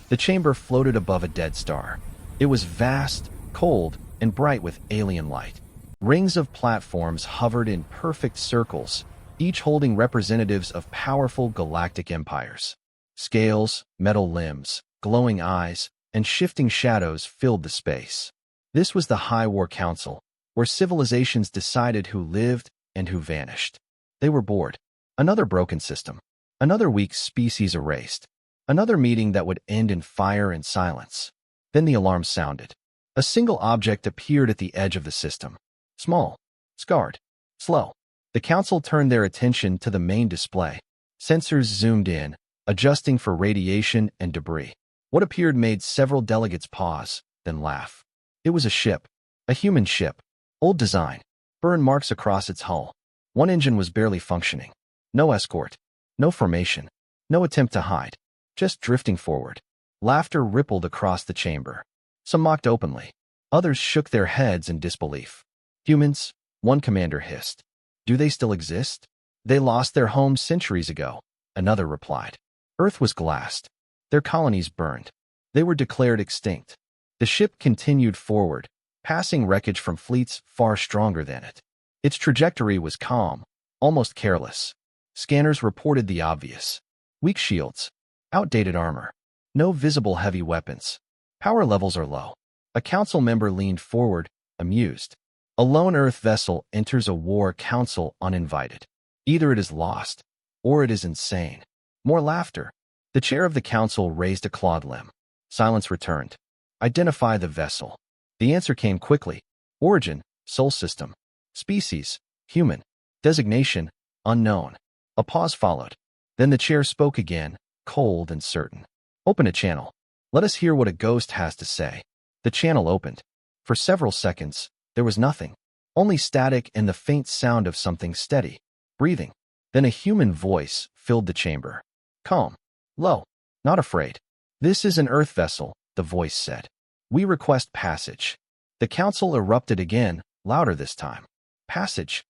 The chamber floated above a dead star. It was vast, cold, and bright with alien light. Rings of platforms hovered in perfect circles, each holding representatives of powerful galactic empires. Scales, metal limbs, glowing eyes, and shifting shadows filled the space. This was the High War Council, where civilizations decided who lived and who vanished. They were bored. Another broken system. Another weak species erased. Another meeting that would end in fire and silence. Then the alarm sounded. A single object appeared at the edge of the system. Small, scarred, slow. The council turned their attention to the main display. Sensors zoomed in, adjusting for radiation and debris. What appeared made several delegates pause, then laugh. It was a ship. A human ship. Old design. Burn marks across its hull. One engine was barely functioning. No escort. No formation. No attempt to hide. Just drifting forward. Laughter rippled across the chamber. Some mocked openly. Others shook their heads in disbelief. Humans, one commander hissed. Do they still exist? They lost their homes centuries ago, another replied. Earth was glassed. Their colonies burned. They were declared extinct. The ship continued forward, passing wreckage from fleets far stronger than it. Its trajectory was calm, almost careless. Scanners reported the obvious. Weak shields. Outdated armor. No visible heavy weapons. Power levels are low. A council member leaned forward, amused. A lone Earth vessel enters a war council uninvited. Either it is lost, or it is insane. More laughter. The chair of the council raised a clawed limb. Silence returned. Identify the vessel. The answer came quickly. Origin, Sol system. Species, human. Designation, unknown. A pause followed. Then the chair spoke again, cold and certain. Open a channel. Let us hear what a ghost has to say. The channel opened. For several seconds, there was nothing. Only static and the faint sound of something steady. Breathing. Then a human voice filled the chamber. Calm. Low. Not afraid. This is an Earth vessel, the voice said. We request passage. The council erupted again, louder this time. Passage.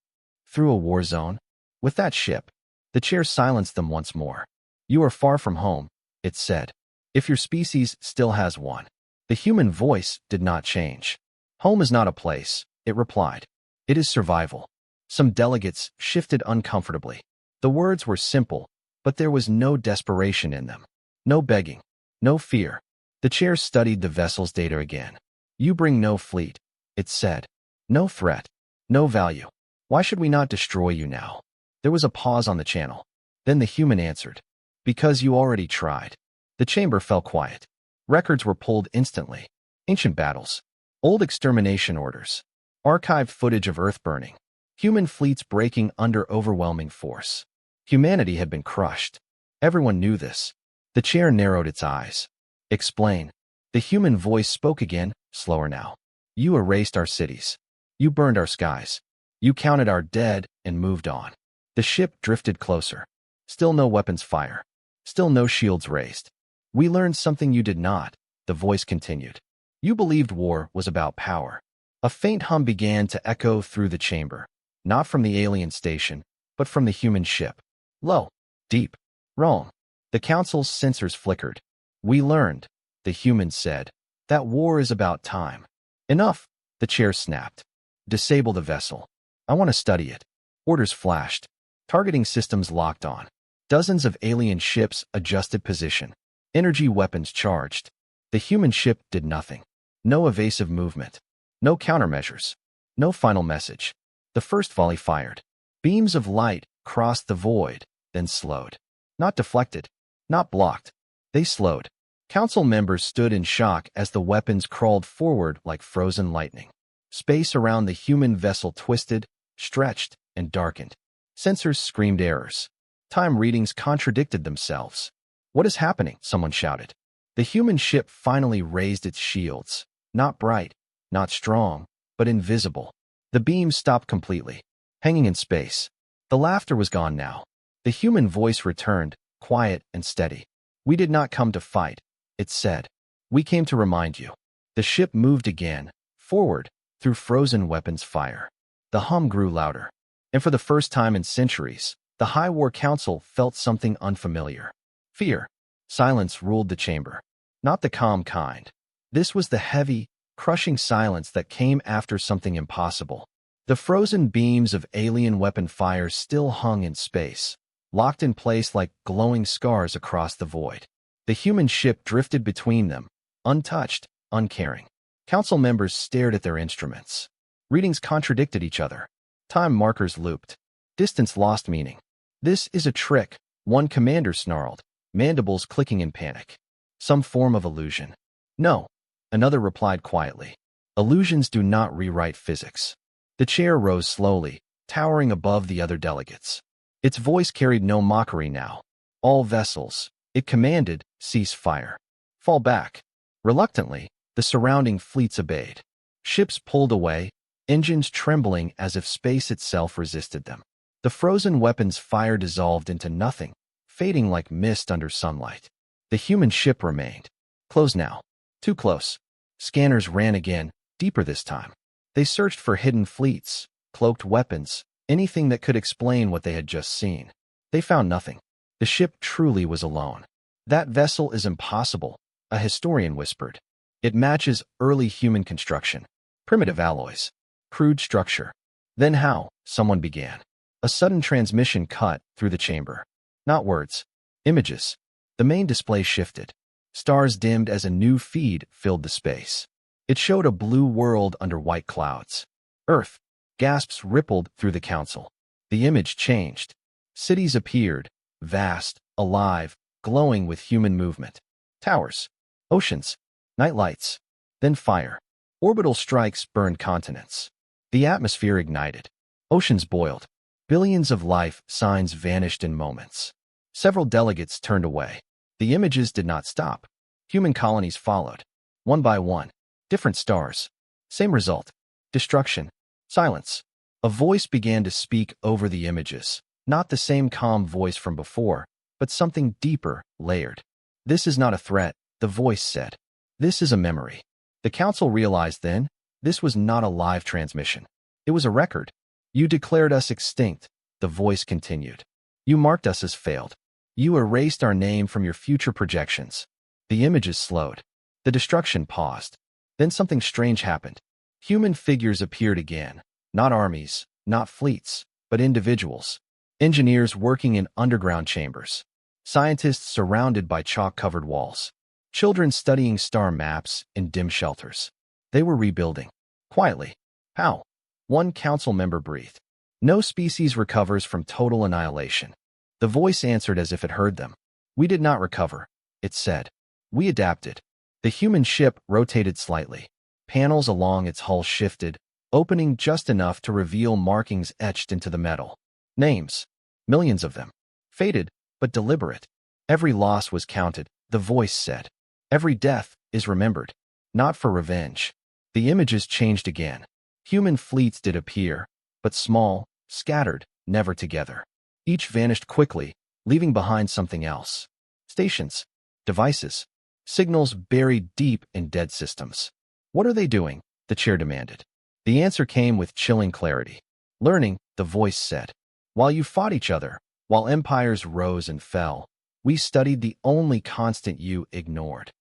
Through a war zone? With that ship. The chair silenced them once more. You are far from home, it said. If your species still has one. The human voice did not change. Home is not a place, it replied. It is survival. Some delegates shifted uncomfortably. The words were simple, but there was no desperation in them. No begging. No fear. The chair studied the vessel's data again. You bring no fleet, it said. No threat. No value. Why should we not destroy you now? There was a pause on the channel. Then the human answered. Because you already tried. The chamber fell quiet. Records were pulled instantly. Ancient battles. Old extermination orders. Archived footage of Earth burning. Human fleets breaking under overwhelming force. Humanity had been crushed. Everyone knew this. The chair narrowed its eyes. Explain. The human voice spoke again, slower now. You erased our cities. You burned our skies. You counted our dead and moved on. The ship drifted closer. Still no weapons fire. Still no shields raised. We learned something you did not, the voice continued. You believed war was about power. A faint hum began to echo through the chamber, not from the alien station, but from the human ship. Low. Deep. Wrong. The council's sensors flickered. We learned, the human said, that war is about time. Enough, the chair snapped. Disable the vessel. I want to study it. Orders flashed. Targeting systems locked on. Dozens of alien ships adjusted position. Energy weapons charged. The human ship did nothing. No evasive movement. No countermeasures. No final message. The first volley fired. Beams of light crossed the void, then slowed. Not deflected. Not blocked. They slowed. Council members stood in shock as the weapons crawled forward like frozen lightning. Space around the human vessel twisted, stretched, and darkened. Sensors screamed errors. Time readings contradicted themselves. What is happening? Someone shouted. The human ship finally raised its shields. Not bright, not strong, but invisible. The beams stopped completely, hanging in space. The laughter was gone now. The human voice returned, quiet and steady. We did not come to fight, it said. We came to remind you. The ship moved again, forward, through frozen weapons fire. The hum grew louder. And for the first time in centuries, the High War Council felt something unfamiliar. Fear. Silence ruled the chamber. Not the calm kind. This was the heavy, crushing silence that came after something impossible. The frozen beams of alien weapon fire still hung in space, locked in place like glowing scars across the void. The human ship drifted between them, untouched, uncaring. Council members stared at their instruments. Readings contradicted each other. Time markers looped. Distance lost meaning. "This is a trick," one commander snarled, mandibles clicking in panic. "Some form of illusion." "No," another replied quietly. "Illusions do not rewrite physics." The chair rose slowly, towering above the other delegates. Its voice carried no mockery now. "All vessels," it commanded, "cease fire. Fall back." Reluctantly, the surrounding fleets obeyed. Ships pulled away, engines trembling as if space itself resisted them. The frozen weapons fire dissolved into nothing, fading like mist under sunlight. The human ship remained. Close now. Too close. Scanners ran again, deeper this time. They searched for hidden fleets, cloaked weapons, anything that could explain what they had just seen. They found nothing. The ship truly was alone. "That vessel is impossible," a historian whispered. "It matches early human construction. Primitive alloys. Crude structure." "Then how?" someone began. A sudden transmission cut through the chamber. Not words. Images. The main display shifted. Stars dimmed as a new feed filled the space. It showed a blue world under white clouds. Earth. Gasps rippled through the council. The image changed. Cities appeared, vast, alive, glowing with human movement. Towers. Oceans. Night lights. Then fire. Orbital strikes burned continents. The atmosphere ignited. Oceans boiled. Billions of life signs vanished in moments. Several delegates turned away. The images did not stop. Human colonies followed. One by one. Different stars. Same result. Destruction. Silence. A voice began to speak over the images. Not the same calm voice from before, but something deeper, layered. "This is not a threat," the voice said. "This is a memory." The council realized then, this was not a live transmission. It was a record. "You declared us extinct," the voice continued. "You marked us as failed. You erased our name from your future projections." The images slowed. The destruction paused. Then something strange happened. Human figures appeared again. Not armies, not fleets, but individuals. Engineers working in underground chambers. Scientists surrounded by chalk-covered walls. Children studying star maps in dim shelters. They were rebuilding. Quietly. How? One council member breathed. "No species recovers from total annihilation." The voice answered as if it heard them. "We did not recover," it said. "We adapted." The human ship rotated slightly. Panels along its hull shifted, opening just enough to reveal markings etched into the metal. Names. Millions of them. Faded, but deliberate. Every loss was counted, the voice said. Every death is remembered. Not for revenge. The images changed again. Human fleets did appear, but small, scattered, never together. Each vanished quickly, leaving behind something else. Stations. Devices. Signals buried deep in dead systems. "What are they doing?" the chair demanded. The answer came with chilling clarity. "Learning," the voice said. "While you fought each other, while empires rose and fell, we studied the only constant you ignored."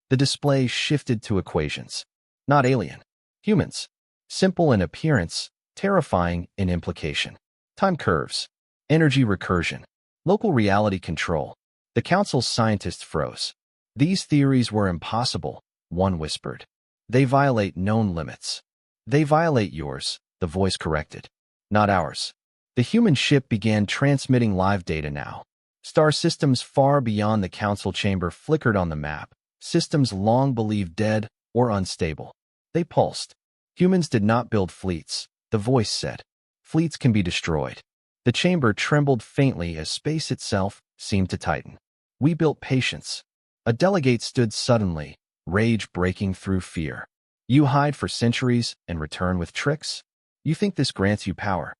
The display shifted to equations. Not alien. Humans. Simple in appearance, terrifying in implication. Time curves. Energy recursion. Local reality control. The council's scientists froze. "These theories were impossible," one whispered. "They violate known limits." "They violate yours," the voice corrected. "Not ours." The human ship began transmitting live data now. Star systems far beyond the council chamber flickered on the map, systems long believed dead or unstable. They pulsed. "Humans did not build fleets," the voice said. "Fleets can be destroyed." The chamber trembled faintly as space itself seemed to tighten. "We built patience." A delegate stood suddenly, rage breaking through fear. "You hide for centuries and return with tricks? You think this grants you power?"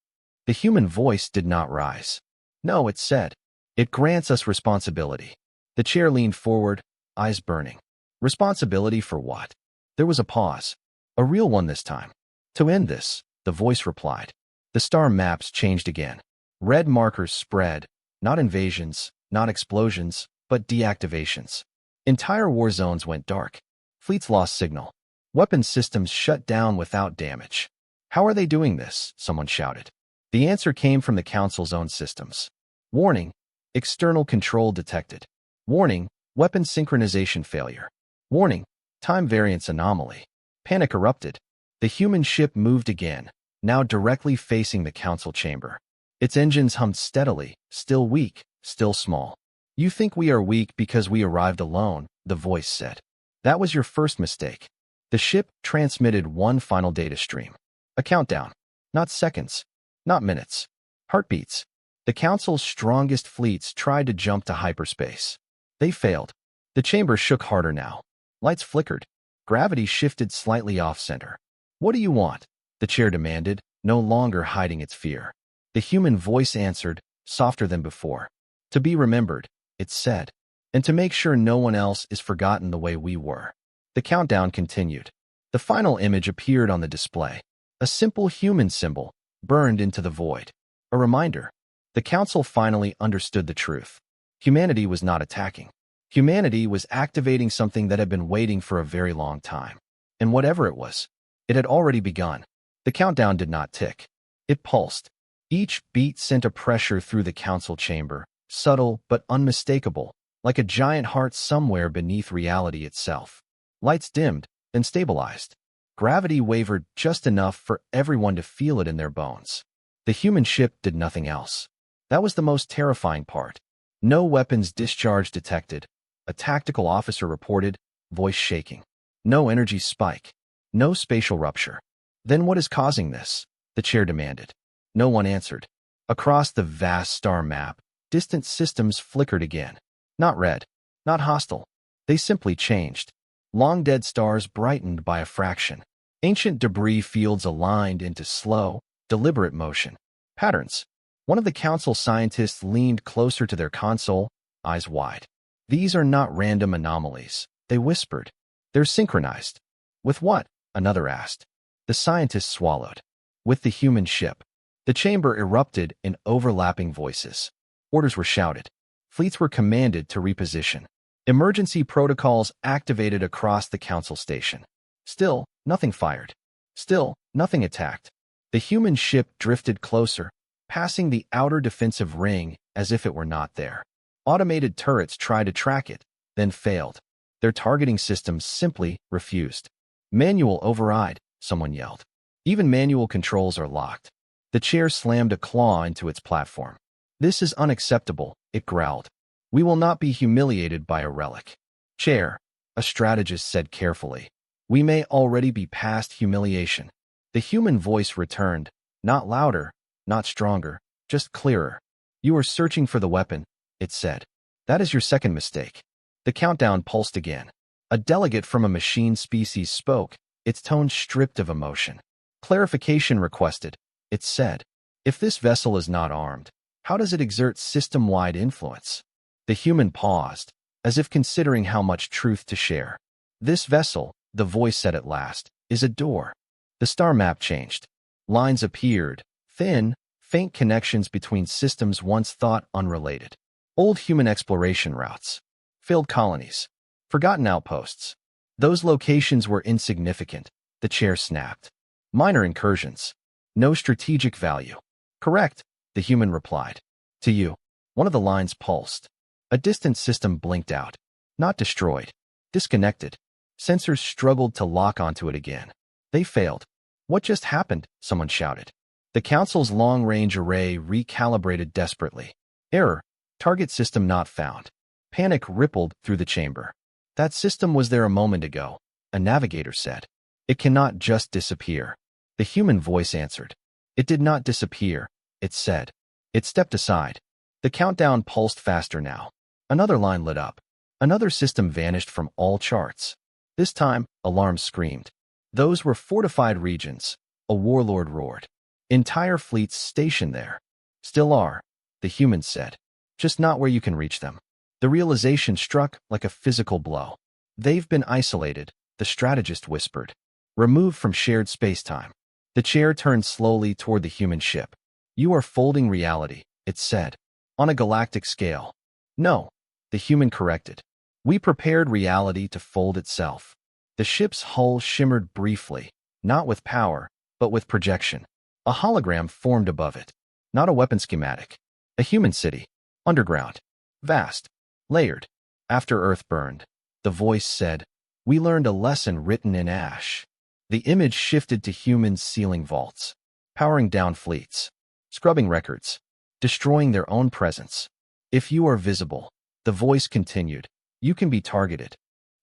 The human voice did not rise. "No," it said. "It grants us responsibility." The chair leaned forward, eyes burning. Responsibility for what? There was a pause. A real one this time. "To end this," the voice replied. The star maps changed again. Red markers spread, not invasions, not explosions, but deactivations. Entire war zones went dark. Fleets lost signal. Weapon systems shut down without damage. How are they doing this? Someone shouted. The answer came from the Council's own systems. Warning, external control detected. Warning, weapon synchronization failure. Warning, time variance anomaly. Panic erupted. The human ship moved again, now directly facing the Council chamber. Its engines hummed steadily, still weak, still small. You think we are weak because we arrived alone, the voice said. That was your first mistake. The ship transmitted one final data stream. A countdown. Not seconds. Not minutes. Heartbeats. The Council's strongest fleets tried to jump to hyperspace. They failed. The chamber shook harder now. Lights flickered. Gravity shifted slightly off-center. What do you want? The chair demanded, no longer hiding its fear. The human voice answered, softer than before. To be remembered, it said, and to make sure no one else is forgotten the way we were. The countdown continued. The final image appeared on the display. A simple human symbol, burned into the void. A reminder. The Council finally understood the truth. Humanity was not attacking. Humanity was activating something that had been waiting for a very long time. And whatever it was, it had already begun. The countdown did not tick. It pulsed. Each beat sent a pressure through the Council chamber, subtle but unmistakable, like a giant heart somewhere beneath reality itself. Lights dimmed, then stabilized. Gravity wavered just enough for everyone to feel it in their bones. The human ship did nothing else. That was the most terrifying part. No weapons discharge detected. A tactical officer reported, voice shaking. No energy spike. No spatial rupture. Then what is causing this? The chair demanded. No one answered. Across the vast star map, distant systems flickered again. Not red. Not hostile. They simply changed. Long-dead stars brightened by a fraction. Ancient debris fields aligned into slow, deliberate motion. Patterns. One of the Council scientists leaned closer to their console, eyes wide. These are not random anomalies, they whispered. They're synchronized. With what? Another asked. The scientist swallowed. With the human ship. The chamber erupted in overlapping voices. Orders were shouted. Fleets were commanded to reposition. Emergency protocols activated across the Council station. Still, nothing fired. Still, nothing attacked. The human ship drifted closer, passing the outer defensive ring as if it were not there. Automated turrets tried to track it, then failed. Their targeting systems simply refused. Manual override, someone yelled. Even manual controls are locked. The chair slammed a claw into its platform. This is unacceptable, it growled. We will not be humiliated by a relic. Chair, a strategist said carefully. We may already be past humiliation. The human voice returned, not louder, not stronger, just clearer. You are searching for the weapon, it said. That is your second mistake. The countdown pulsed again. A delegate from a machine species spoke, its tone stripped of emotion. Clarification requested, it said. If this vessel is not armed, how does it exert system-wide influence? The human paused, as if considering how much truth to share. This vessel, the voice said at last, is a door. The star map changed. Lines appeared, thin, faint connections between systems once thought unrelated. Old human exploration routes. Failed colonies. Forgotten outposts. Those locations were insignificant, the chair snapped. Minor incursions. No strategic value. Correct, the human replied. To you. One of the lines pulsed. A distant system blinked out. Not destroyed. Disconnected. Sensors struggled to lock onto it again. They failed. What just happened? Someone shouted. The Council's long-range array recalibrated desperately. Error. Target system not found. Panic rippled through the chamber. That system was there a moment ago, a navigator said. It cannot just disappear. The human voice answered. It did not disappear, it said. It stepped aside. The countdown pulsed faster now. Another line lit up. Another system vanished from all charts. This time, alarms screamed. Those were fortified regions, a warlord roared. Entire fleets stationed there. Still are, the humans said. Just not where you can reach them. The realization struck like a physical blow. They've been isolated, the strategist whispered. Removed from shared space-time. The chair turned slowly toward the human ship. You are folding reality, it said. On a galactic scale. No, the human corrected. We prepared reality to fold itself. The ship's hull shimmered briefly, not with power, but with projection. A hologram formed above it. Not a weapon schematic. A human city. Underground. Vast. Layered. After Earth burned, the voice said, "We learned a lesson written in ash." The image shifted to humans sealing vaults, powering down fleets, scrubbing records, destroying their own presence. If you are visible, the voice continued, you can be targeted.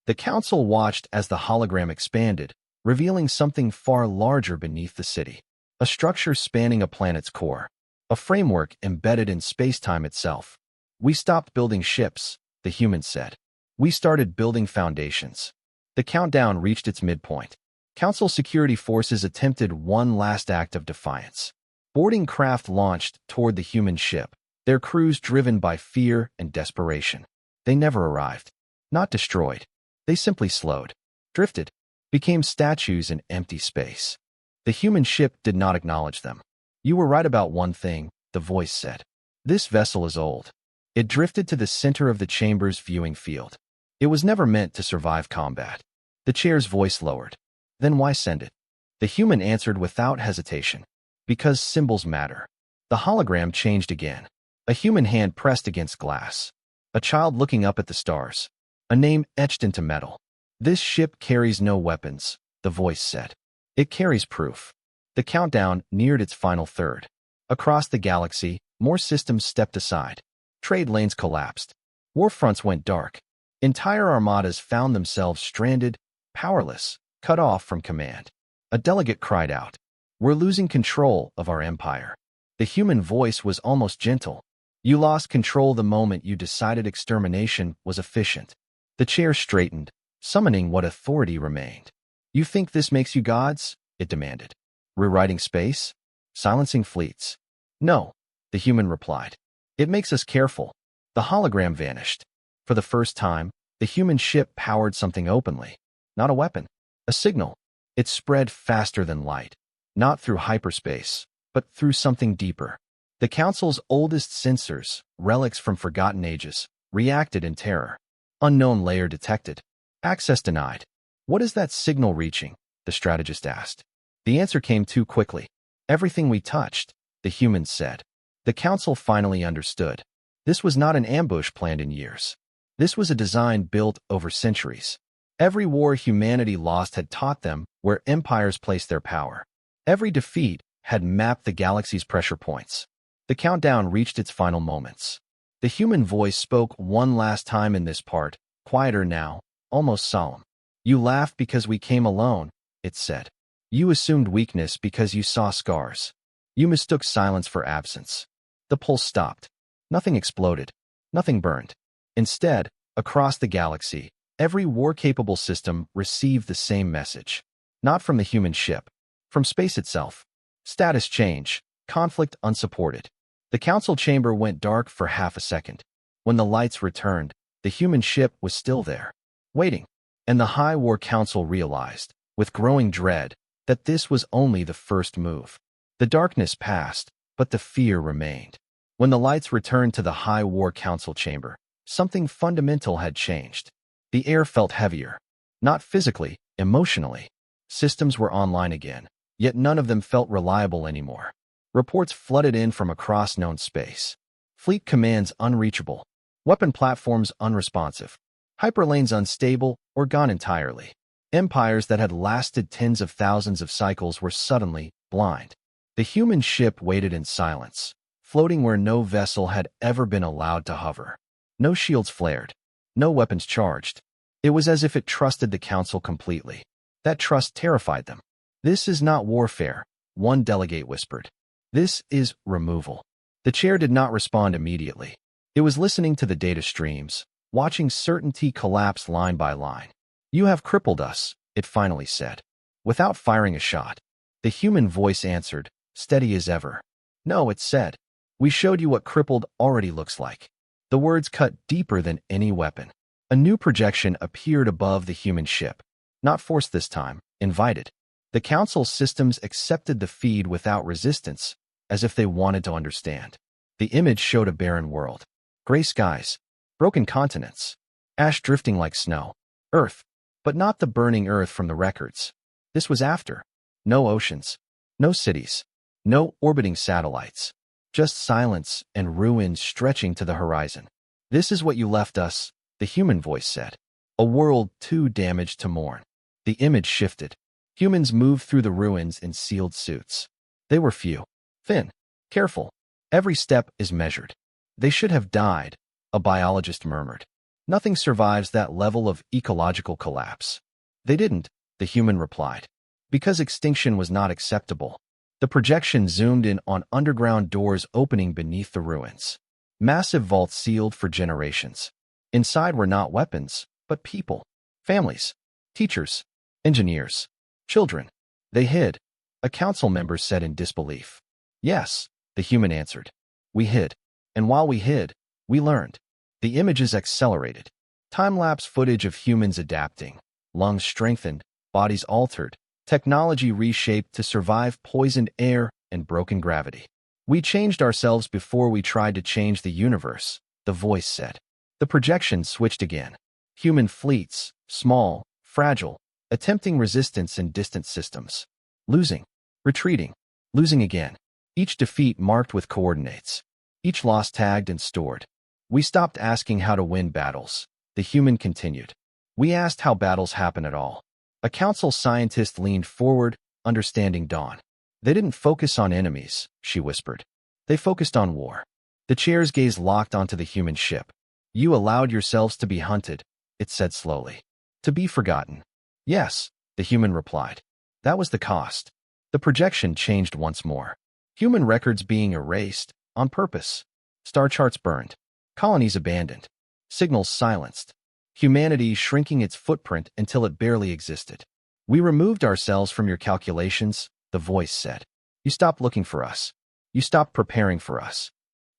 The council watched as the hologram expanded, revealing something far larger beneath the city. A structure spanning a planet's core. A framework embedded in space-time itself. We stopped building ships, the humans said. We started building foundations. The countdown reached its midpoint. Council security forces attempted one last act of defiance. Boarding craft launched toward the human ship, their crews driven by fear and desperation. They never arrived. Not destroyed. They simply slowed, drifted, became statues in empty space. The human ship did not acknowledge them. You were right about one thing, the voice said. This vessel is old. It drifted to the center of the chamber's viewing field. It was never meant to survive combat. The chair's voice lowered. Then why send it? The human answered without hesitation. Because symbols matter. The hologram changed again. A human hand pressed against glass. A child looking up at the stars. A name etched into metal. This ship carries no weapons, the voice said. It carries proof. The countdown neared its final third. Across the galaxy, more systems stepped aside. Trade lanes collapsed. War fronts went dark. Entire armadas found themselves stranded, powerless, cut off from command. A delegate cried out, "We're losing control of our empire." The human voice was almost gentle. You lost control the moment you decided extermination was efficient. The chair straightened, summoning what authority remained. You think this makes you gods? It demanded. Rewriting space? Silencing fleets? No, the human replied. It makes us careful. The hologram vanished. For the first time, the human ship powered something openly. Not a weapon. A signal. It spread faster than light. Not through hyperspace, but through something deeper. The Council's oldest sensors, relics from forgotten ages, reacted in terror. Unknown layer detected. Access denied. What is that signal reaching? The strategist asked. The answer came too quickly. Everything we touched, the humans said. The Council finally understood. This was not an ambush planned in years. This was a design built over centuries. Every war humanity lost had taught them where empires placed their power. Every defeat had mapped the galaxy's pressure points. The countdown reached its final moments. The human voice spoke one last time in this part, quieter now, almost solemn. You laughed because we came alone, it said. You assumed weakness because you saw scars. You mistook silence for absence. The pulse stopped. Nothing exploded. Nothing burned. Instead, across the galaxy, every war-capable system received the same message. Not from the human ship. From space itself. Status change. Conflict unsupported. The council chamber went dark for half a second. When the lights returned, the human ship was still there, waiting. And the High War Council realized, with growing dread, that this was only the first move. The darkness passed, but the fear remained. When the lights returned to the High War Council chamber, something fundamental had changed. The air felt heavier. Not physically, emotionally. Systems were online again, yet none of them felt reliable anymore. Reports flooded in from across known space. Fleet commands unreachable. Weapon platforms unresponsive. Hyperlanes unstable or gone entirely. Empires that had lasted tens of thousands of cycles were suddenly blind. The human ship waited in silence, floating where no vessel had ever been allowed to hover. No shields flared. No weapons charged. It was as if it trusted the council completely. That trust terrified them. This is not warfare, one delegate whispered. This is removal. The chair did not respond immediately. It was listening to the data streams, watching certainty collapse line by line. You have crippled us, it finally said. Without firing a shot, the human voice answered, steady as ever. No, it said. We showed you what crippled already looks like. The words cut deeper than any weapon. A new projection appeared above the human ship. Not forced this time, invited. The council systems accepted the feed without resistance, as if they wanted to understand. The image showed a barren world. Gray skies. Broken continents. Ash drifting like snow. Earth. But not the burning Earth from the records. This was after. No oceans. No cities. No orbiting satellites. Just silence and ruins stretching to the horizon. This is what you left us, the human voice said. A world too damaged to mourn. The image shifted. Humans moved through the ruins in sealed suits. They were few. Thin. Careful. Every step is measured. They should have died, a biologist murmured. Nothing survives that level of ecological collapse. They didn't, the human replied. Because extinction was not acceptable. The projection zoomed in on underground doors opening beneath the ruins. Massive vaults sealed for generations. Inside were not weapons, but people. Families. Teachers. Engineers. Children. They hid. A council member said in disbelief. Yes, the human answered. We hid. And while we hid, we learned. The images accelerated. Time-lapse footage of humans adapting. Lungs strengthened, bodies altered. Technology reshaped to survive poisoned air and broken gravity. We changed ourselves before we tried to change the universe, the voice said. The projection switched again. Human fleets, small, fragile, attempting resistance in distant systems. Losing. Retreating. Losing again. Each defeat marked with coordinates. Each loss tagged and stored. We stopped asking how to win battles. The human continued. We asked how battles happen at all. A council scientist leaned forward, understanding dawn. They didn't focus on enemies, she whispered. They focused on war. The chair's gaze locked onto the human ship. You allowed yourselves to be hunted, it said slowly. To be forgotten. Yes, the human replied. That was the cost. The projection changed once more. Human records being erased, on purpose. Star charts burned. Colonies abandoned. Signals silenced. Humanity shrinking its footprint until it barely existed. We removed ourselves from your calculations, the voice said. You stopped looking for us. You stopped preparing for us.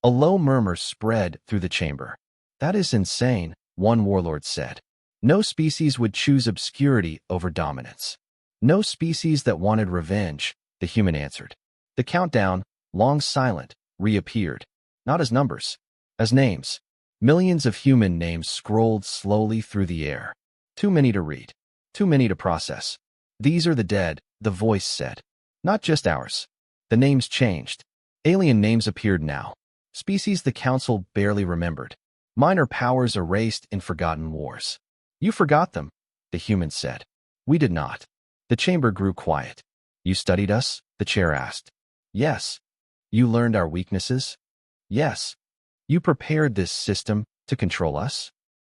A low murmur spread through the chamber. That is insane, one warlord said. No species would choose obscurity over dominance. No species that wanted revenge, the human answered. The countdown, long silent, reappeared. Not as numbers. As names. Millions of human names scrolled slowly through the air. Too many to read. Too many to process. These are the dead, the voice said. Not just ours. The names changed. Alien names appeared now. Species the council barely remembered. Minor powers erased in forgotten wars. You forgot them, the human said. We did not. The chamber grew quiet. You studied us? The chair asked. Yes. You learned our weaknesses? Yes. You prepared this system to control us?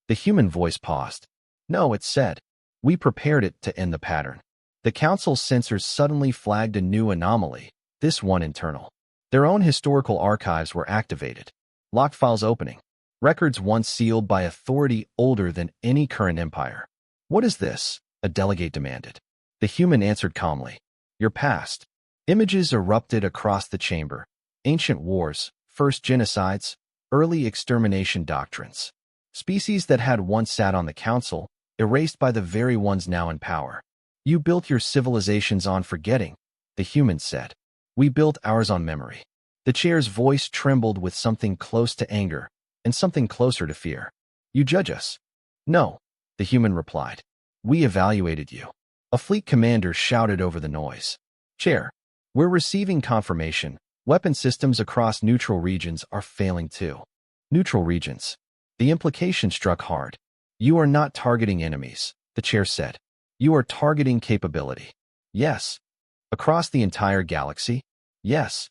The human voice paused. No, it said. We prepared it to end the pattern. The council's sensors suddenly flagged a new anomaly, this one internal. Their own historical archives were activated. Locked files opening. Records once sealed by authority older than any current empire. What is this? A delegate demanded. The human answered calmly. Your past. Images erupted across the chamber. Ancient wars, first genocides, early extermination doctrines. Species that had once sat on the council, erased by the very ones now in power. You built your civilizations on forgetting, the human said. We built ours on memory. The chair's voice trembled with something close to anger and something closer to fear. You judge us. No, the human replied. We evaluated you. A fleet commander shouted over the noise. Chair, we're receiving confirmation. Weapon systems across neutral regions are failing too. Neutral regions. The implication struck hard. You are not targeting enemies, the chair said. You are targeting capability. Yes. Across the entire galaxy? Yes.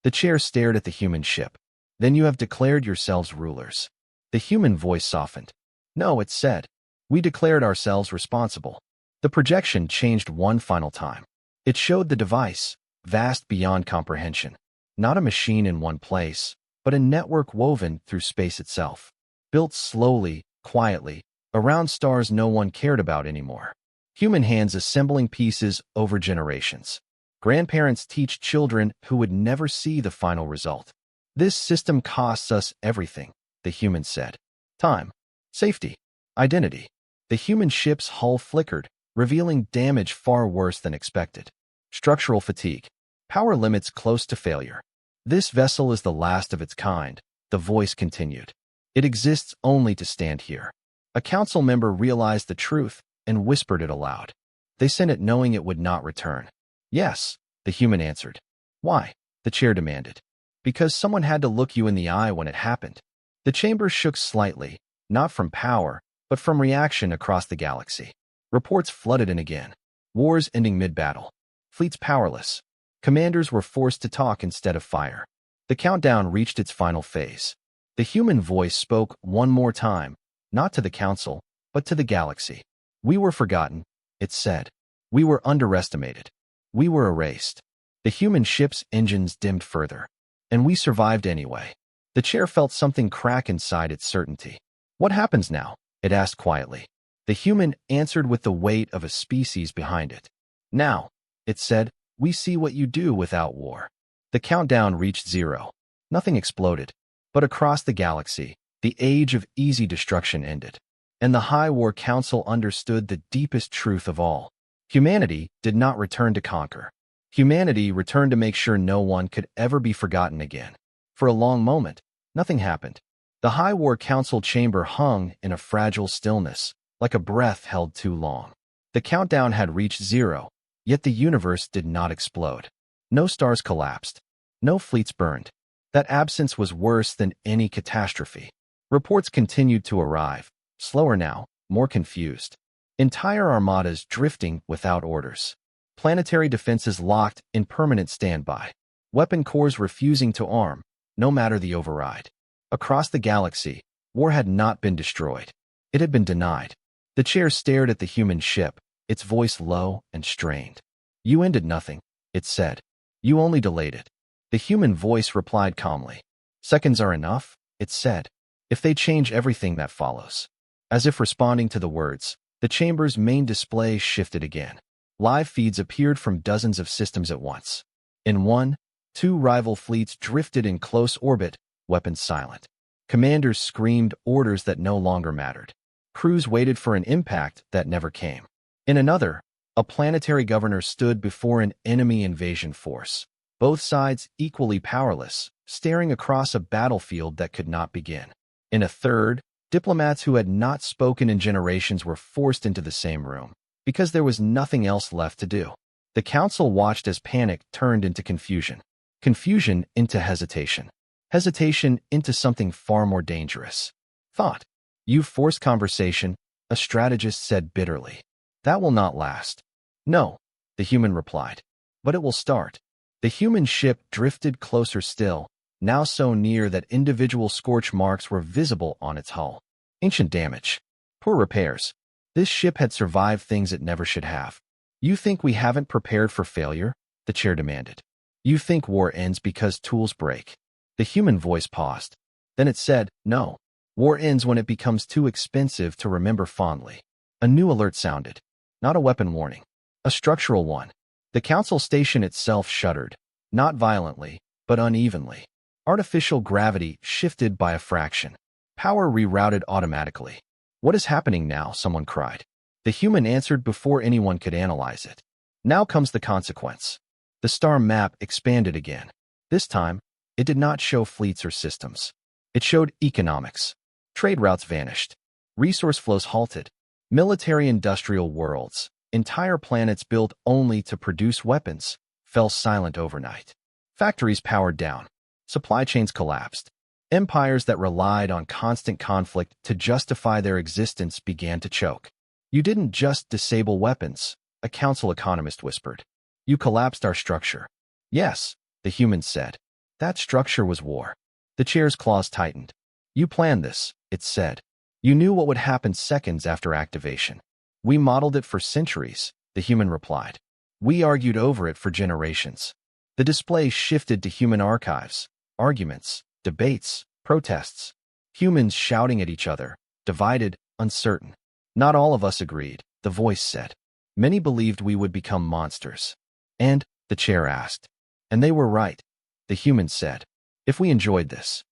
The chair stared at the human ship. Then you have declared yourselves rulers. The human voice softened. No, it said. We declared ourselves responsible. The projection changed one final time. It showed the device, vast beyond comprehension. Not a machine in one place, but a network woven through space itself. Built slowly, quietly, around stars no one cared about anymore. Human hands assembling pieces over generations. Grandparents teach children who would never see the final result. This system costs us everything, the human said. Time, safety, identity. The human ship's hull flickered, revealing damage far worse than expected. Structural fatigue. Power limits close to failure. This vessel is the last of its kind, the voice continued. It exists only to stand here. A council member realized the truth and whispered it aloud. They sent it knowing it would not return. Yes, the human answered. Why? The chair demanded. Because someone had to look you in the eye when it happened. The chamber shook slightly, not from power, but from reaction across the galaxy. Reports flooded in again. Wars ending mid-battle. Fleets powerless. Commanders were forced to talk instead of fire. The countdown reached its final phase. The human voice spoke one more time, not to the council, but to the galaxy. We were forgotten, it said. We were underestimated. We were erased. The human ship's engines dimmed further. And we survived anyway. The chair felt something crack inside its certainty. What happens now? It asked quietly. The human answered with the weight of a species behind it. Now, it said, we see what you do without war. The countdown reached 0. Nothing exploded. But across the galaxy, the age of easy destruction ended. And the High War Council understood the deepest truth of all. Humanity did not return to conquer. Humanity returned to make sure no one could ever be forgotten again. For a long moment, nothing happened. The High War Council chamber hung in a fragile stillness, like a breath held too long. The countdown had reached 0, yet the universe did not explode. No stars collapsed. No fleets burned. That absence was worse than any catastrophe. Reports continued to arrive, slower now, more confused. Entire armadas drifting without orders. Planetary defenses locked in permanent standby. Weapon cores refusing to arm, no matter the override. Across the galaxy, war had not been destroyed. It had been denied. The chair stared at the human ship, its voice low and strained. You ended nothing, it said. You only delayed it. The human voice replied calmly. Seconds are enough, it said. If they change everything that follows. As if responding to the words, the chamber's main display shifted again. Live feeds appeared from dozens of systems at once. In one, 2 rival fleets drifted in close orbit, weapons silent. Commanders screamed orders that no longer mattered. Crews waited for an impact that never came. In another, a planetary governor stood before an enemy invasion force. Both sides equally powerless, staring across a battlefield that could not begin. In a third, diplomats who had not spoken in generations were forced into the same room, because there was nothing else left to do. The council watched as panic turned into confusion. Confusion into hesitation. Hesitation into something far more dangerous. Thought. You've forced conversation, a strategist said bitterly. That will not last. No, the human replied. But it will start. The human ship drifted closer still, now so near that individual scorch marks were visible on its hull. Ancient damage. Poor repairs. This ship had survived things it never should have. You think we haven't prepared for failure? The chair demanded. You think war ends because tools break? The human voice paused. Then it said, no. War ends when it becomes too expensive to remember fondly. A new alert sounded. Not a weapon warning. A structural one. The council station itself shuddered. Not violently, but unevenly. Artificial gravity shifted by a fraction. Power rerouted automatically. What is happening now? Someone cried. The human answered before anyone could analyze it. Now comes the consequence. The star map expanded again. This time, it did not show fleets or systems. It showed economics. Trade routes vanished. Resource flows halted. Military-industrial worlds, entire planets built only to produce weapons, fell silent overnight. Factories powered down. Supply chains collapsed. Empires that relied on constant conflict to justify their existence began to choke. You didn't just disable weapons, a council economist whispered. You collapsed our structure. Yes, the humans said. That structure was war. The chair's claws tightened. You planned this, it said. You knew what would happen seconds after activation. We modeled it for centuries, the human replied. We argued over it for generations. The display shifted to human archives, arguments, debates, protests. Humans shouting at each other, divided, uncertain. Not all of us agreed, the voice said. Many believed we would become monsters. And, the chair asked. And they were right, the human said. If we enjoyed this.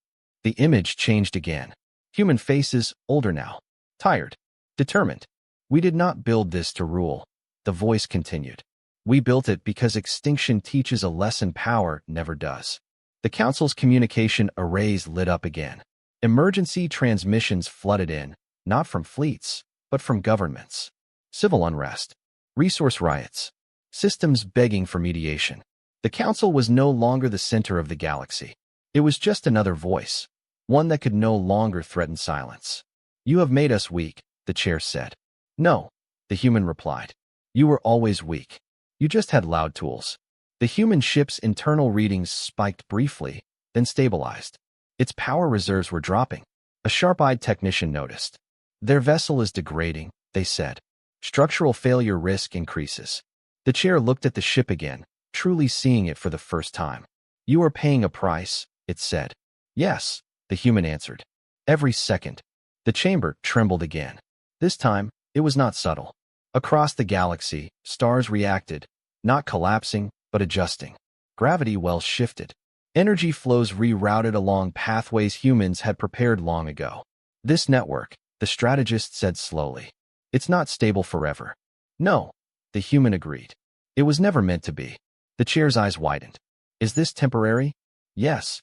The image changed again. Human faces, older now. Tired. Determined. We did not build this to rule, the voice continued. We built it because extinction teaches a lesson power never does. The council's communication arrays lit up again. Emergency transmissions flooded in, not from fleets, but from governments. Civil unrest, resource riots, systems begging for mediation. The council was no longer the center of the galaxy. It was just another voice, one that could no longer threaten silence. "You have made us weak," the chair said. "No," the human replied. "You were always weak. You just had loud tools." The human ship's internal readings spiked briefly, then stabilized. Its power reserves were dropping. A sharp-eyed technician noticed. "Their vessel is degrading," they said. "Structural failure risk increases." The chair looked at the ship again, truly seeing it for the first time. "You are paying a price," it said. "Yes," the human answered. "Every second." The chamber trembled again. This time, it was not subtle. Across the galaxy, stars reacted, not collapsing, but adjusting. Gravity wells shifted. Energy flows rerouted along pathways humans had prepared long ago. "This network," the strategist said slowly. "It's not stable forever." "No," the human agreed. "It was never meant to be." The chair's eyes widened. "Is this temporary?" "Yes."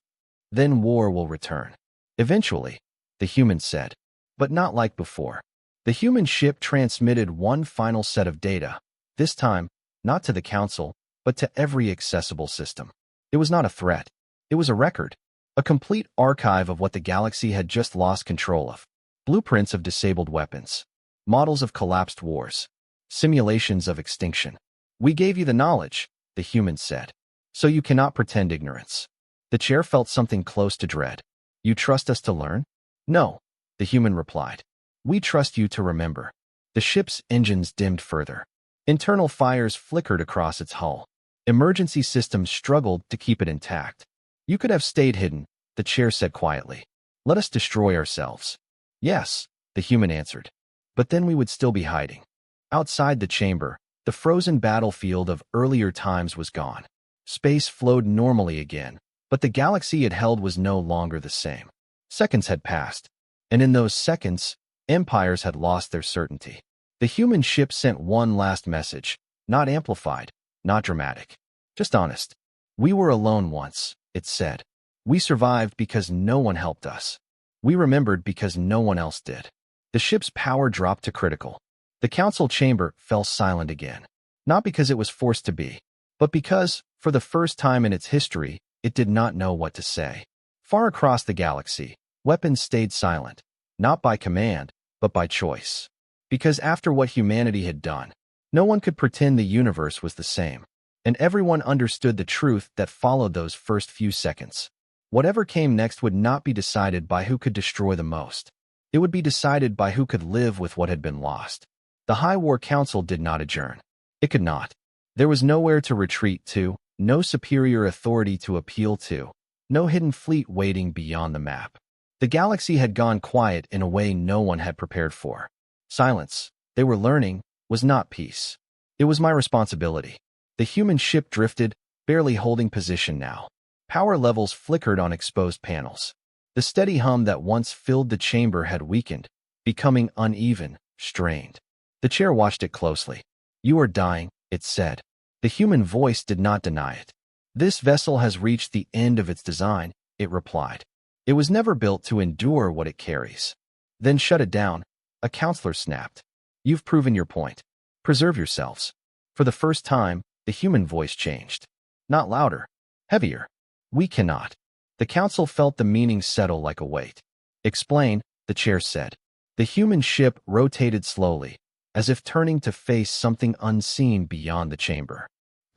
"Then war will return." "Eventually," the human said. "But not like before." The human ship transmitted one final set of data, this time, not to the council, but to every accessible system. It was not a threat. It was a record, a complete archive of what the galaxy had just lost control of. Blueprints of disabled weapons, models of collapsed wars, simulations of extinction. "We gave you the knowledge," the human said, "so you cannot pretend ignorance." The chair felt something close to dread. "You trust us to learn?" "No," the human replied. "We trust you to remember." The ship's engines dimmed further. Internal fires flickered across its hull. Emergency systems struggled to keep it intact. "You could have stayed hidden," the chair said quietly. "Let us destroy ourselves." "Yes," the human answered. "But then we would still be hiding." Outside the chamber, the frozen battlefield of earlier times was gone. Space flowed normally again, but the galaxy it held was no longer the same. Seconds had passed, and in those seconds, empires had lost their certainty. The human ship sent one last message, not amplified, not dramatic, just honest. "We were alone once," it said. "We survived because no one helped us. We remembered because no one else did." The ship's power dropped to critical. The council chamber fell silent again, not because it was forced to be, but because, for the first time in its history, it did not know what to say. Far across the galaxy, weapons stayed silent, not by command, but by choice. Because after what humanity had done, no one could pretend the universe was the same, and everyone understood the truth that followed those first few seconds. Whatever came next would not be decided by who could destroy the most. It would be decided by who could live with what had been lost. The High War Council did not adjourn. It could not. There was nowhere to retreat to, no superior authority to appeal to, no hidden fleet waiting beyond the map. The galaxy had gone quiet in a way no one had prepared for. Silence, they were learning, was not peace. It was my responsibility. The human ship drifted, barely holding position now. Power levels flickered on exposed panels. The steady hum that once filled the chamber had weakened, becoming uneven, strained. The chair watched it closely. "You are dying," it said. The human voice did not deny it. "This vessel has reached the end of its design," it replied. "It was never built to endure what it carries." "Then shut it down," a counselor snapped. "You've proven your point. Preserve yourselves." For the first time, the human voice changed. Not louder, heavier. "We cannot." The council felt the meaning settle like a weight. "Explain," the chair said. The human ship rotated slowly, as if turning to face something unseen beyond the chamber.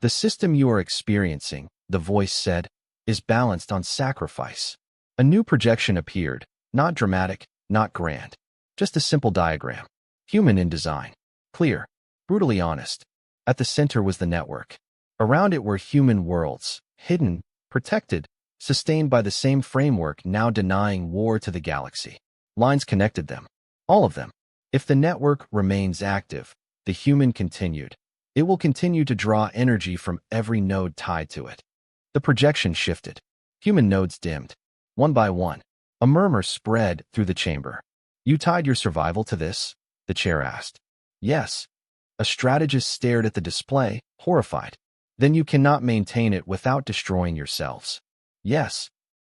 "The system you are experiencing," the voice said, "is balanced on sacrifice." A new projection appeared, not dramatic, not grand. Just a simple diagram. Human in design. Clear. Brutally honest. At the center was the network. Around it were human worlds, hidden, protected, sustained by the same framework now denying war to the galaxy. Lines connected them. All of them. If the network remains active, the human continued. It will continue to draw energy from every node tied to it. The projection shifted. Human nodes dimmed. One by one. A murmur spread through the chamber. "You tied your survival to this?" the chair asked. "Yes." A strategist stared at the display, horrified. "Then you cannot maintain it without destroying yourselves." "Yes."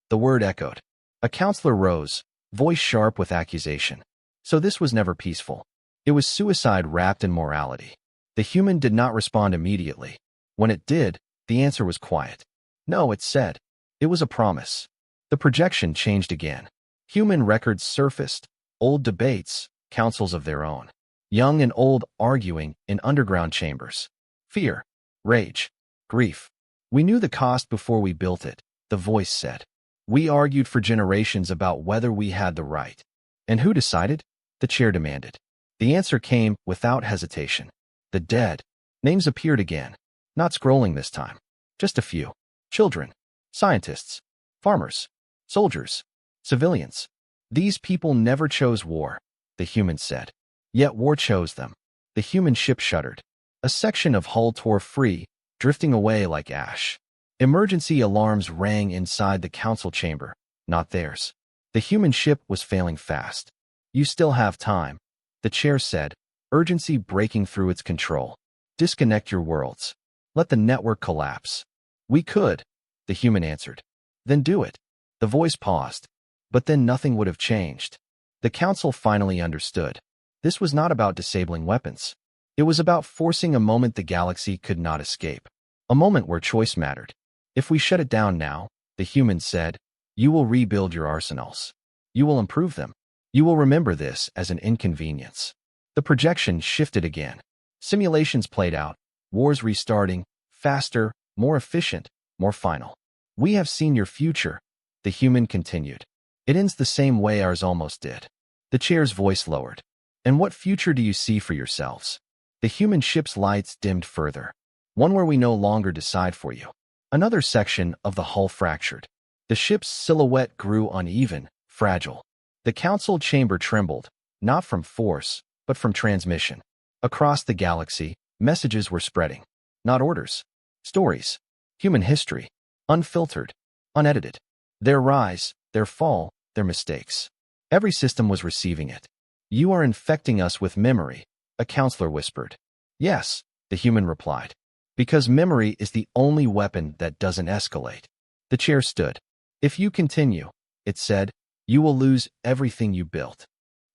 The word echoed. A counselor rose, voice sharp with accusation. So this was never peaceful. It was suicide wrapped in morality. The human did not respond immediately. When it did, the answer was quiet. No, it said. It was a promise. The projection changed again. Human records surfaced, old debates, councils of their own. Young and old arguing in underground chambers. Fear, rage, grief. We knew the cost before we built it, the voice said. We argued for generations about whether we had the right. And who decided? The chair demanded. The answer came without hesitation. The dead. Names appeared again. Not scrolling this time. Just a few. Children. Scientists. Farmers. Soldiers. Civilians. These people never chose war, the human said. Yet war chose them. The human ship shuddered. A section of hull tore free, drifting away like ash. Emergency alarms rang inside the council chamber, not theirs. The human ship was failing fast. You still have time, the chair said, urgency breaking through its control. Disconnect your worlds. Let the network collapse. We could, the human answered. Then do it. The voice paused. But then nothing would have changed. The council finally understood. This was not about disabling weapons. It was about forcing a moment the galaxy could not escape. A moment where choice mattered. If we shut it down now, the human said, you will rebuild your arsenals. You will improve them. You will remember this as an inconvenience. The projection shifted again. Simulations played out, wars restarting, faster, more efficient, more final. We have seen your future, the human continued. It ends the same way ours almost did. The chair's voice lowered. And what future do you see for yourselves? The human ship's lights dimmed further. One where we no longer decide for you. Another section of the hull fractured. The ship's silhouette grew uneven, fragile. The council chamber trembled, not from force, but from transmission. Across the galaxy, messages were spreading. Not orders. Stories. Human history. Unfiltered. Unedited. Their rise, their fall, their mistakes. Every system was receiving it. You are infecting us with memory, a counselor whispered. Yes, the human replied. Because memory is the only weapon that doesn't escalate. The chair stood. If you continue, it said, you will lose everything you built.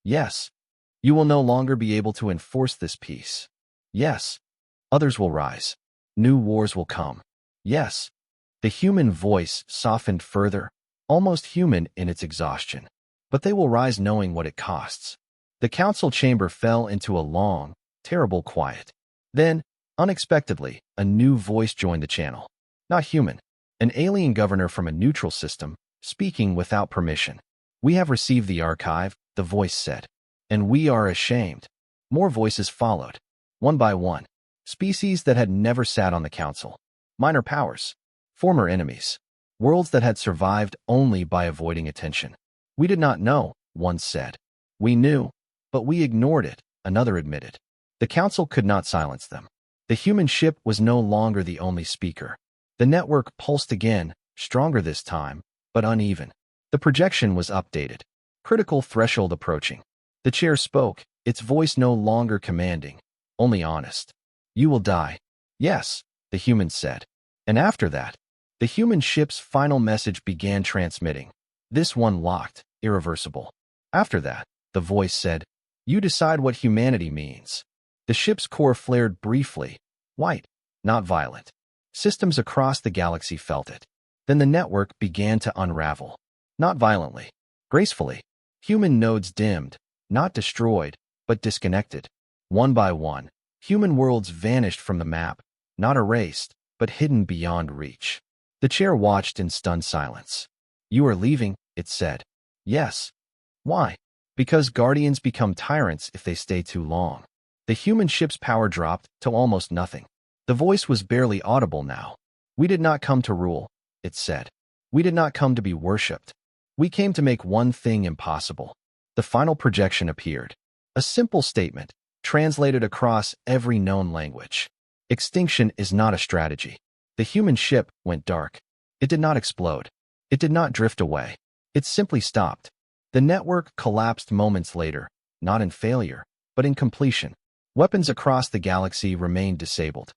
Yes. You will no longer be able to enforce this peace. Yes. Others will rise. New wars will come. Yes. The human voice softened further, almost human in its exhaustion. But they will rise knowing what it costs. The council chamber fell into a long, terrible quiet. Then, unexpectedly, a new voice joined the channel. Not human. An alien governor from a neutral system, speaking without permission. We have received the archive, the voice said. And we are ashamed. More voices followed. One by one. Species that had never sat on the council. Minor powers. Former enemies. Worlds that had survived only by avoiding attention. We did not know, one said. We knew, but we ignored it, another admitted. The council could not silence them. The human ship was no longer the only speaker. The network pulsed again, stronger this time, but uneven. The projection was updated. Critical threshold approaching. The chair spoke, its voice no longer commanding, only honest. You will die. Yes, the human said. And after that, the human ship's final message began transmitting. This one locked, irreversible. After that, the voice said, you decide what humanity means. The ship's core flared briefly, white, not violent. Systems across the galaxy felt it. Then the network began to unravel. Not violently, gracefully. Human nodes dimmed, not destroyed, but disconnected. One by one, human worlds vanished from the map, not erased, but hidden beyond reach. The chair watched in stunned silence. You are leaving, it said. Yes. Why? Because guardians become tyrants if they stay too long. The human ship's power dropped to almost nothing. The voice was barely audible now. We did not come to rule, it said. We did not come to be worshipped. We came to make one thing impossible. The final projection appeared. A simple statement, translated across every known language. Extinction is not a strategy. The human ship went dark. It did not explode. It did not drift away. It simply stopped. The network collapsed moments later, not in failure, but in completion. Weapons across the galaxy remained disabled.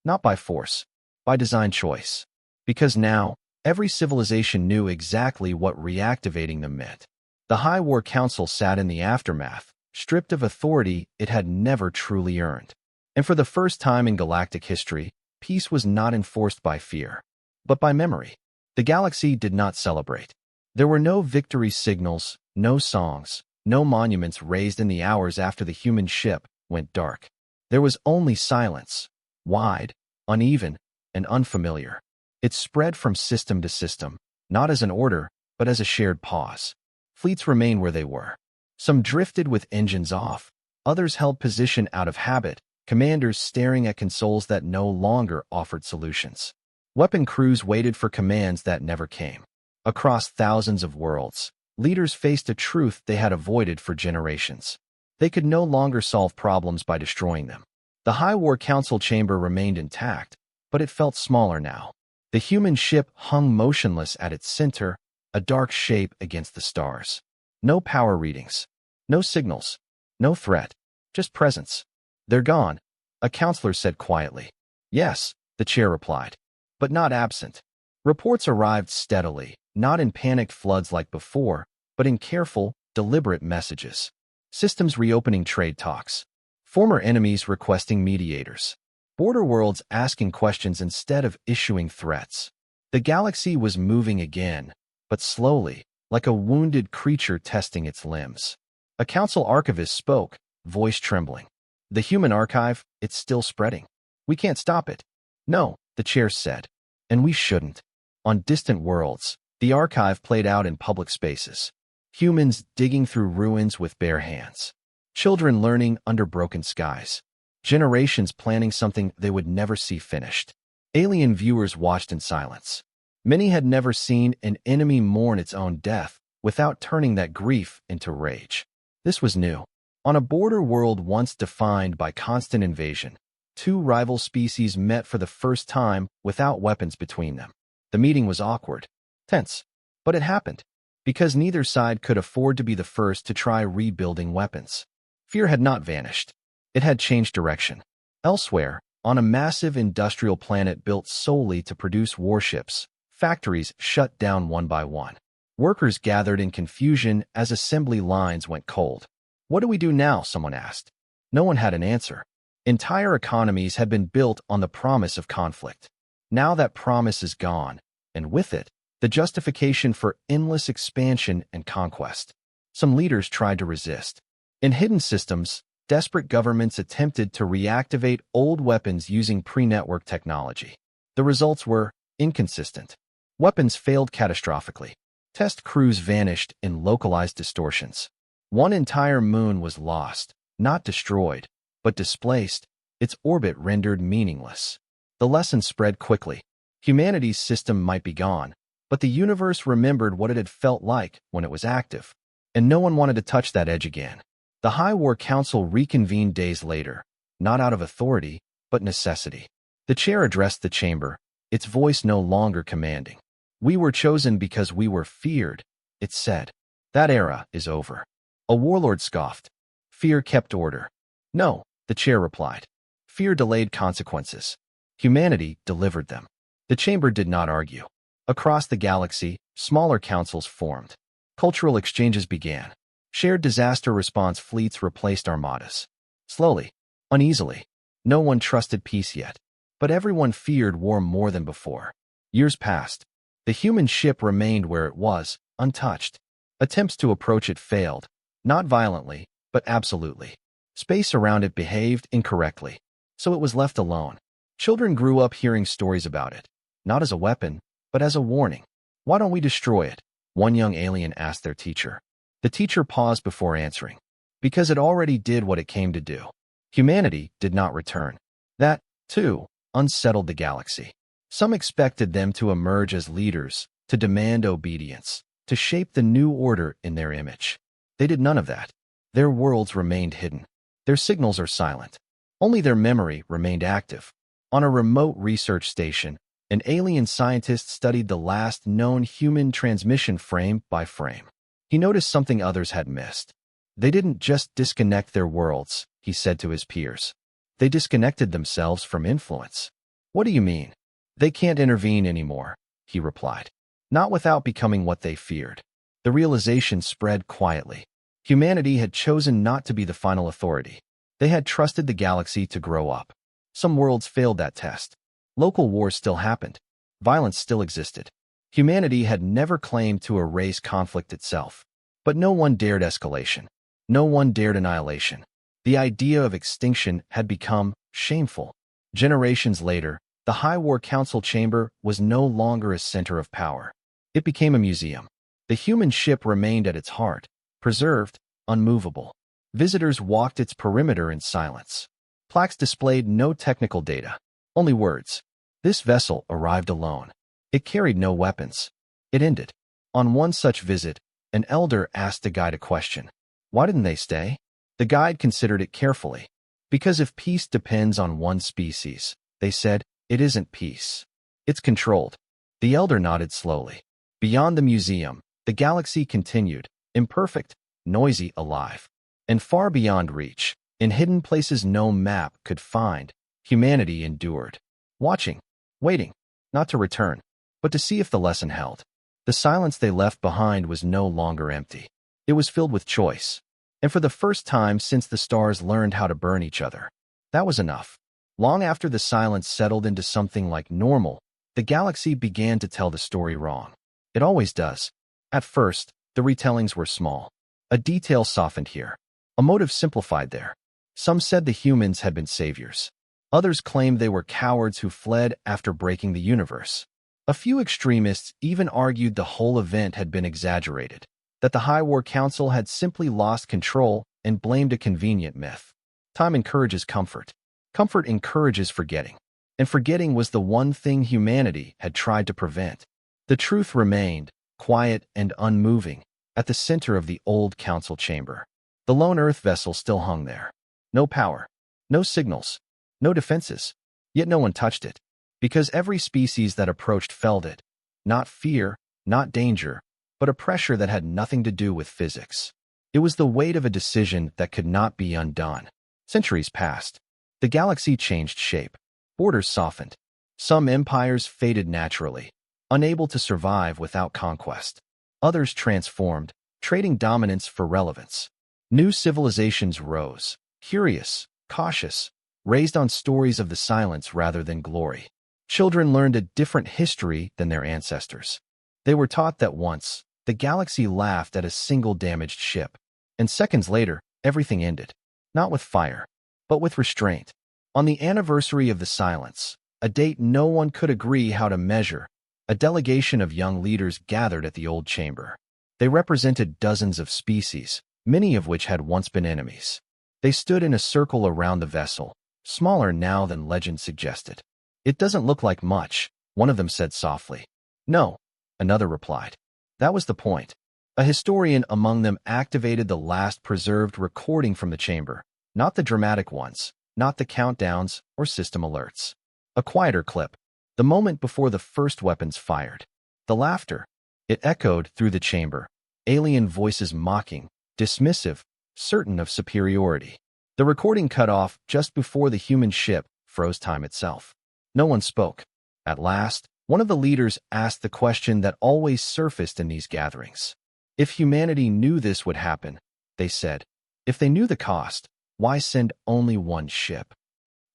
Not by force, by design choice. Because now, every civilization knew exactly what reactivating them meant. The High War Council sat in the aftermath, stripped of authority it had never truly earned. And for the first time in galactic history, peace was not enforced by fear, but by memory. The galaxy did not celebrate. There were no victory signals, no songs, no monuments raised in the hours after the human ship went dark. There was only silence, wide, uneven, and unfamiliar. It spread from system to system, not as an order, but as a shared pause. Fleets remained where they were. Some drifted with engines off, others held position out of habit, commanders staring at consoles that no longer offered solutions. Weapon crews waited for commands that never came. Across thousands of worlds, leaders faced a truth they had avoided for generations. They could no longer solve problems by destroying them. The High War Council chamber remained intact, but it felt smaller now. The human ship hung motionless at its center, a dark shape against the stars. No power readings, no signals, no threat, just presence. "They're gone," a counselor said quietly. "Yes," the chair replied, "but not absent." Reports arrived steadily, not in panicked floods like before, but in careful, deliberate messages. Systems reopening trade talks. Former enemies requesting mediators. Border worlds asking questions instead of issuing threats. The galaxy was moving again, but slowly, like a wounded creature testing its limbs. A council archivist spoke, voice trembling. "The human archive, it's still spreading. We can't stop it." "No," the chair said. "And we shouldn't." On distant worlds, the archive played out in public spaces. Humans digging through ruins with bare hands. Children learning under broken skies. Generations planning something they would never see finished. Alien viewers watched in silence. Many had never seen an enemy mourn its own death without turning that grief into rage. This was new. On a border world once defined by constant invasion, two rival species met for the first time without weapons between them. The meeting was awkward, tense, but it happened because neither side could afford to be the first to try rebuilding weapons. Fear had not vanished. It had changed direction. Elsewhere, on a massive industrial planet built solely to produce warships, factories shut down one by one. Workers gathered in confusion as assembly lines went cold. "What do we do now?" someone asked. No one had an answer. Entire economies had been built on the promise of conflict. Now that promise is gone, and with it, the justification for endless expansion and conquest. Some leaders tried to resist. In hidden systems, desperate governments attempted to reactivate old weapons using pre-network technology. The results were inconsistent. Weapons failed catastrophically. Test crews vanished in localized distortions. One entire moon was lost, not destroyed, but displaced, its orbit rendered meaningless. The lesson spread quickly. Humanity's system might be gone, but the universe remembered what it had felt like when it was active, and no one wanted to touch that edge again. The High War Council reconvened days later, not out of authority, but necessity. The chair addressed the chamber, its voice no longer commanding. "We were chosen because we were feared," it said. "That era is over." A warlord scoffed. "Fear kept order." "No," the chair replied. "Fear delayed consequences. Humanity delivered them." The chamber did not argue. Across the galaxy, smaller councils formed. Cultural exchanges began. Shared disaster response fleets replaced armadas. Slowly, uneasily. No one trusted peace yet, but everyone feared war more than before. Years passed. The human ship remained where it was, untouched. Attempts to approach it failed, not violently, but absolutely. Space around it behaved incorrectly, so it was left alone. Children grew up hearing stories about it, not as a weapon, but as a warning. "Why don't we destroy it?" one young alien asked their teacher. The teacher paused before answering. "Because it already did what it came to do." Humanity did not return. That, too, unsettled the galaxy. Some expected them to emerge as leaders, to demand obedience, to shape the new order in their image. They did none of that. Their worlds remained hidden. Their signals are silent. Only their memory remained active. On a remote research station, an alien scientist studied the last known human transmission frame by frame. He noticed something others had missed. They didn't just disconnect their worlds, he said to his peers. They disconnected themselves from influence. "What do you mean?" "They can't intervene anymore," he replied. "Not without becoming what they feared." The realization spread quietly. Humanity had chosen not to be the final authority. They had trusted the galaxy to grow up. Some worlds failed that test. Local wars still happened. Violence still existed. Humanity had never claimed to erase conflict itself. But no one dared escalation. No one dared annihilation. The idea of extinction had become shameful. Generations later, the High War Council chamber was no longer a center of power. It became a museum. The human ship remained at its heart, preserved, unmovable. Visitors walked its perimeter in silence. Plaques displayed no technical data, only words. This vessel arrived alone. It carried no weapons. It ended. On one such visit, an elder asked the guide a question. Why didn't they stay? The guide considered it carefully. Because if peace depends on one species, they said, it isn't peace. It's controlled. The elder nodded slowly. Beyond the museum, the galaxy continued, imperfect, noisy, alive. And far beyond reach, in hidden places no map could find, humanity endured. Watching, waiting, not to return, but to see if the lesson held. The silence they left behind was no longer empty. It was filled with choice. And for the first time since the stars learned how to burn each other. That was enough. Long after the silence settled into something like normal, the galaxy began to tell the story wrong. It always does. At first, the retellings were small. A detail softened here. A motive simplified there. Some said the humans had been saviors. Others claimed they were cowards who fled after breaking the universe. A few extremists even argued the whole event had been exaggerated, that the High War Council had simply lost control and blamed a convenient myth. Time encourages comfort. Comfort encourages forgetting. And forgetting was the one thing humanity had tried to prevent. The truth remained, quiet and unmoving, at the center of the old council chamber. The lone Earth vessel still hung there. No power, no signals, no defenses. Yet no one touched it. Because every species that approached felt it. Not fear, not danger, but a pressure that had nothing to do with physics. It was the weight of a decision that could not be undone. Centuries passed. The galaxy changed shape. Borders softened. Some empires faded naturally, unable to survive without conquest. Others transformed, trading dominance for relevance. New civilizations rose, curious, cautious, raised on stories of the silence rather than glory. Children learned a different history than their ancestors. They were taught that once, the galaxy laughed at a single damaged ship, and seconds later, everything ended. Not with fire, but with restraint. On the anniversary of the silence, a date no one could agree how to measure, a delegation of young leaders gathered at the old chamber. They represented dozens of species, many of which had once been enemies. They stood in a circle around the vessel, smaller now than legend suggested. It doesn't look like much, one of them said softly. No, another replied. That was the point. A historian among them activated the last preserved recording from the chamber, not the dramatic ones, not the countdowns or system alerts. A quieter clip, the moment before the first weapons fired. The laughter. It echoed through the chamber, alien voices mocking, dismissive, certain of superiority. The recording cut off just before the human ship froze time itself. No one spoke. At last, one of the leaders asked the question that always surfaced in these gatherings. If humanity knew this would happen, they said, if they knew the cost, why send only one ship?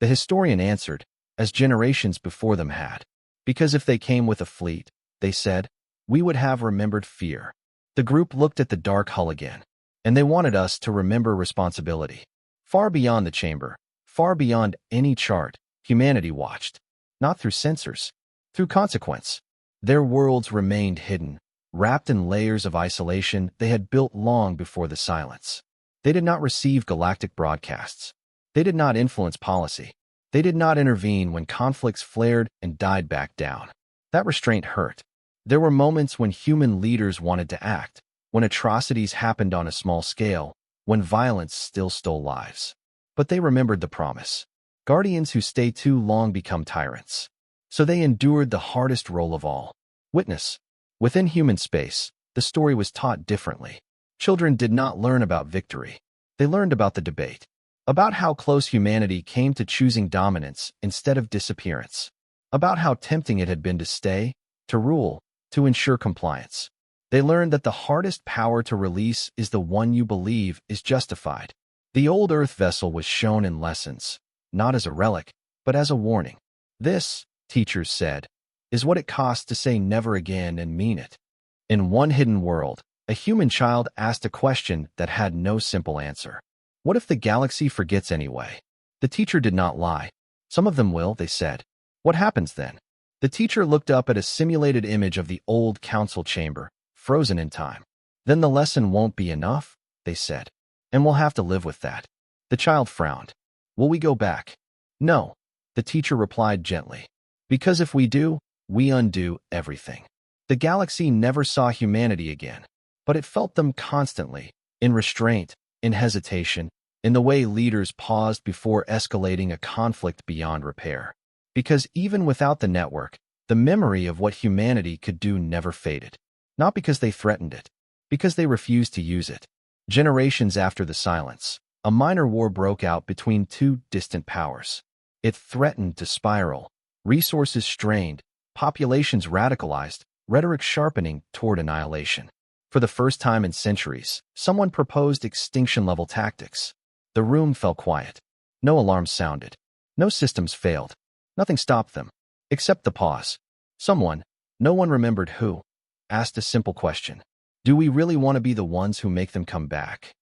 The historian answered, as generations before them had. Because if they came with a fleet, they said, we would have remembered fear. The group looked at the dark hull again, and they wanted us to remember responsibility. Far beyond the chamber, far beyond any chart, humanity watched. Not through sensors, through consequence. Their worlds remained hidden, wrapped in layers of isolation they had built long before the silence. They did not receive galactic broadcasts. They did not influence policy. They did not intervene when conflicts flared and died back down. That restraint hurt. There were moments when human leaders wanted to act, when atrocities happened on a small scale, when violence still stole lives. But they remembered the promise. Guardians who stay too long become tyrants. So they endured the hardest role of all. Witness. Within human space, the story was taught differently. Children did not learn about victory. They learned about the debate. About how close humanity came to choosing dominance instead of disappearance. About how tempting it had been to stay, to rule, to ensure compliance. They learned that the hardest power to release is the one you believe is justified. The old Earth vessel was shown in lessons, not as a relic, but as a warning. This, teachers said, is what it costs to say never again and mean it. In one hidden world, a human child asked a question that had no simple answer. What if the galaxy forgets anyway? The teacher did not lie. Some of them will, they said. What happens then? The teacher looked up at a simulated image of the old council chamber, frozen in time. Then the lesson won't be enough, they said. And we'll have to live with that. The child frowned. Will we go back? No, the teacher replied gently. Because if we do, we undo everything. The galaxy never saw humanity again, but it felt them constantly, in restraint, in hesitation, in the way leaders paused before escalating a conflict beyond repair. Because even without the network, the memory of what humanity could do never faded. Not because they threatened it, because they refused to use it. Generations after the silence, a minor war broke out between two distant powers. It threatened to spiral, resources strained, populations radicalized, rhetoric sharpening toward annihilation. For the first time in centuries, someone proposed extinction-level tactics. The room fell quiet. No alarms sounded. No systems failed. Nothing stopped them, except the pause. Someone, no one remembered who, asked a simple question. Do we really want to be the ones who make them come back?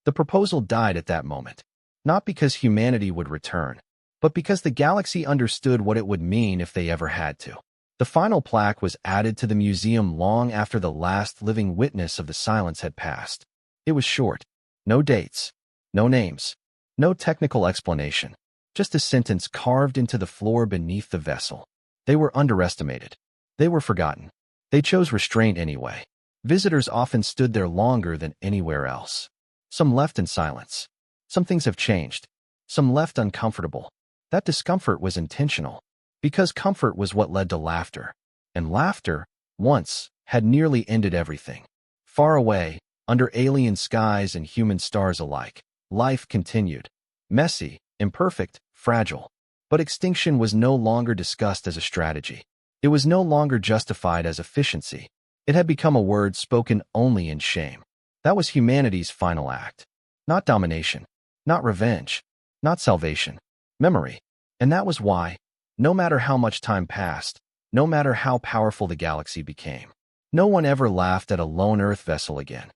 The proposal died at that moment, not because humanity would return, but because the galaxy understood what it would mean if they ever had to. The final plaque was added to the museum long after the last living witness of the silence had passed. It was short. No dates, no names, no technical explanation, just a sentence carved into the floor beneath the vessel. They were underestimated. They were forgotten. They chose restraint anyway. Visitors often stood there longer than anywhere else. Some left in silence. Some things have changed. Some left uncomfortable. That discomfort was intentional, because comfort was what led to laughter. And laughter, once, had nearly ended everything. Far away, under alien skies and human stars alike, life continued. Messy, imperfect, fragile. But extinction was no longer discussed as a strategy. It was no longer justified as efficiency. It had become a word spoken only in shame. That was humanity's final act. Not domination. Not revenge. Not salvation. Memory. And that was why, no matter how much time passed, no matter how powerful the galaxy became, no one ever laughed at a lone Earth vessel again.